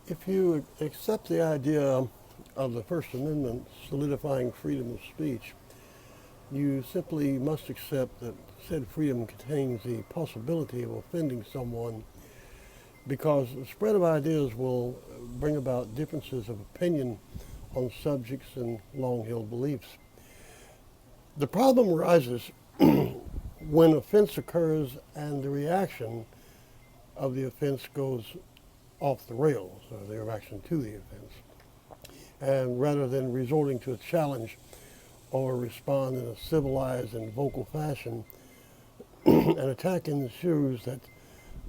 If you accept the idea of the First Amendment solidifying freedom of speech, you simply must accept that said freedom contains the possibility of offending someone because the spread of ideas will bring about differences of opinion on subjects and long-held beliefs. The problem arises when offense occurs and the reaction of the offense goes off the rails, or the reaction to the offense. And rather than resorting to a challenge or respond in a civilized and vocal fashion, an attack ensures that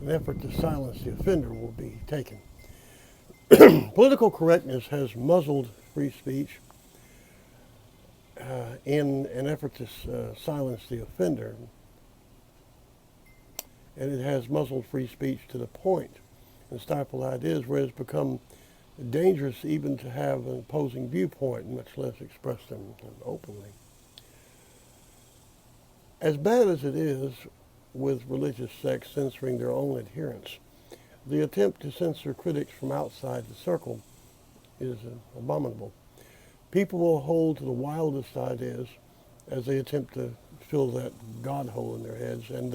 an effort to silence the offender will be taken. Political correctness has muzzled free speech in an effort to silence the offender, and it has muzzled free speech to the point and stifled ideas where it's become dangerous even to have an opposing viewpoint, much less express them openly. As bad as it is with religious sects censoring their own adherents, the attempt to censor critics from outside the circle is abominable. People will hold to the wildest ideas as they attempt to fill that God hole in their heads, and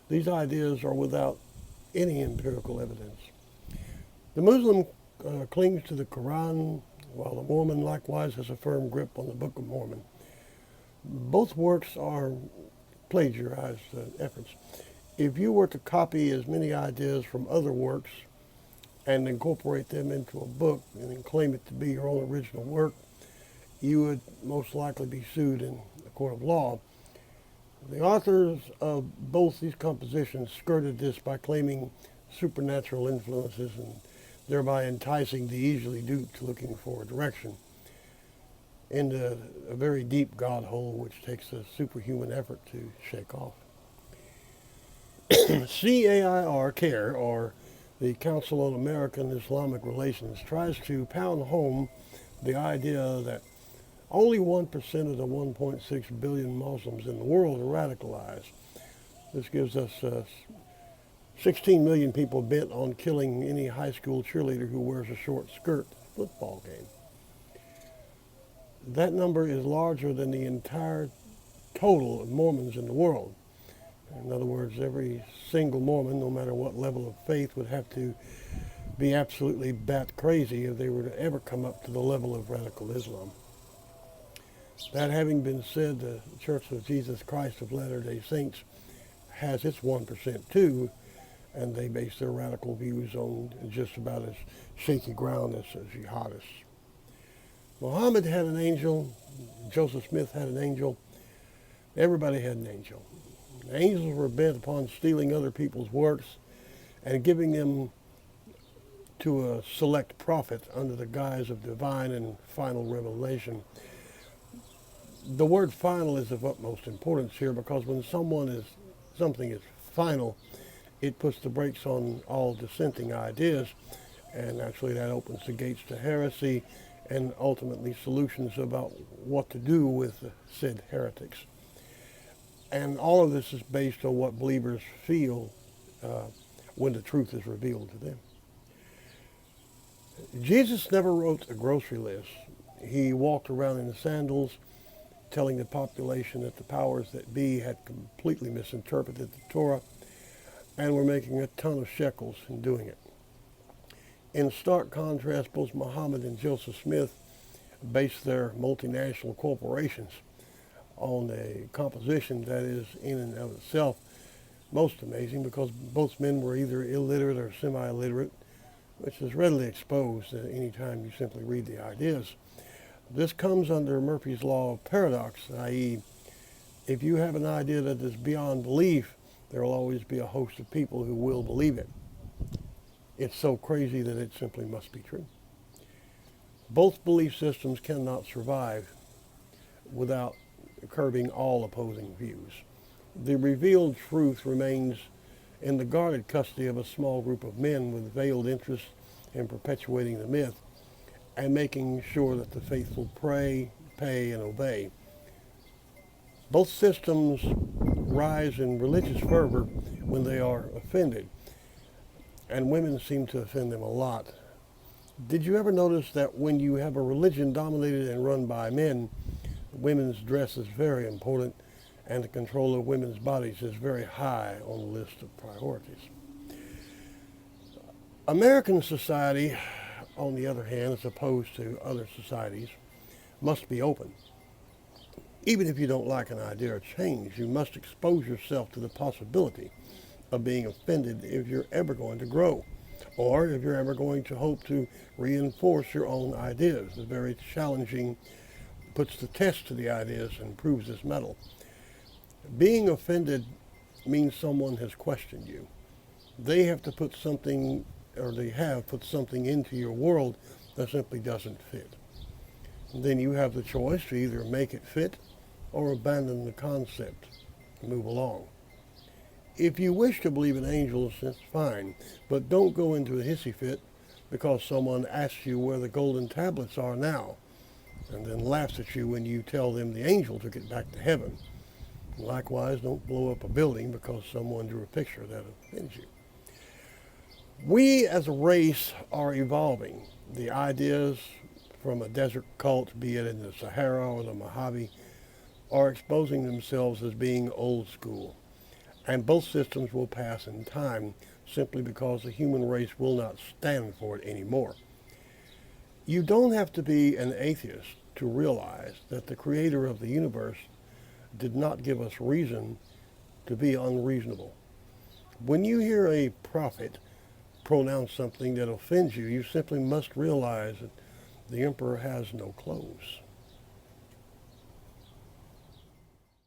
these ideas are without any empirical evidence. The Muslim clings to the Quran, while the Mormon likewise has a firm grip on the Book of Mormon. Both works are plagiarized efforts. If you were to copy as many ideas from other works and incorporate them into a book and then claim it to be your own original work, you would most likely be sued in a court of law. The authors of both these compositions skirted this by claiming supernatural influences and thereby enticing the easily duped looking for direction into a very deep God hole which takes a superhuman effort to shake off. CAIR, or the Council on American Islamic Relations, tries to pound home the idea that only 1% of the 1.6 billion Muslims in the world are radicalized. This gives us 16 million people bent on killing any high school cheerleader who wears a short skirt at a football game. That number is larger than the entire total of Mormons in the world. In other words, every single Mormon, no matter what level of faith, would have to be absolutely bat crazy if they were to ever come up to the level of radical Islam. That having been said, the Church of Jesus Christ of Latter-day Saints has its 1% too, and they base their radical views on just about as shaky ground as jihadists. Muhammad had an angel, Joseph Smith had an angel, everybody had an angel. The angels were bent upon stealing other people's works and giving them to a select prophet under the guise of divine and final revelation. The word final is of utmost importance here because when something is final, it puts the brakes on all dissenting ideas, and actually that opens the gates to heresy and ultimately solutions about what to do with said heretics. And all of this is based on what believers feel when the truth is revealed to them. Jesus never wrote a grocery list. He walked around in sandals telling the population that the powers that be had completely misinterpreted the Torah and were making a ton of shekels in doing it. In stark contrast, both Muhammad and Joseph Smith based their multinational corporations on a composition that is in and of itself most amazing because both men were either illiterate or semi-illiterate, which is readily exposed any time you simply read the ideas. This comes under Murphy's Law of Paradox, i.e., if you have an idea that is beyond belief, there will always be a host of people who will believe it. It's so crazy that it simply must be true. Both belief systems cannot survive without curbing all opposing views. The revealed truth remains in the guarded custody of a small group of men with veiled interest in perpetuating the myth and making sure that the faithful pray, pay, and obey. Both systems rise in religious fervor when they are offended, and women seem to offend them a lot Did you ever notice that when you have a religion dominated and run by men, women's dress is very important and the control of women's bodies is very high on the list of priorities? American society, on the other hand, as opposed to other societies, must be open. Even if you don't like an idea or change, you must expose yourself to the possibility of being offended if you're ever going to grow, or if you're ever going to hope to reinforce your own ideas. It's very challenging, puts the test to the ideas and proves its mettle. Being offended means someone has questioned you. They have to put something, or they have put something into your world that simply doesn't fit. And then you have the choice to either make it fit or abandon the concept and move along. If you wish to believe in angels, that's fine, but don't go into a hissy fit because someone asks you where the golden tablets are now and then laughs at you when you tell them the angel took it back to heaven. Likewise, don't blow up a building because someone drew a picture that offends you. We as a race are evolving. The ideas from a desert cult, be it in the Sahara or the Mojave, are exposing themselves as being old school. And both systems will pass in time simply because the human race will not stand for it anymore. You don't have to be an atheist to realize that the creator of the universe did not give us reason to be unreasonable. When you hear a prophet pronounce something that offends you, you simply must realize that the emperor has no clothes.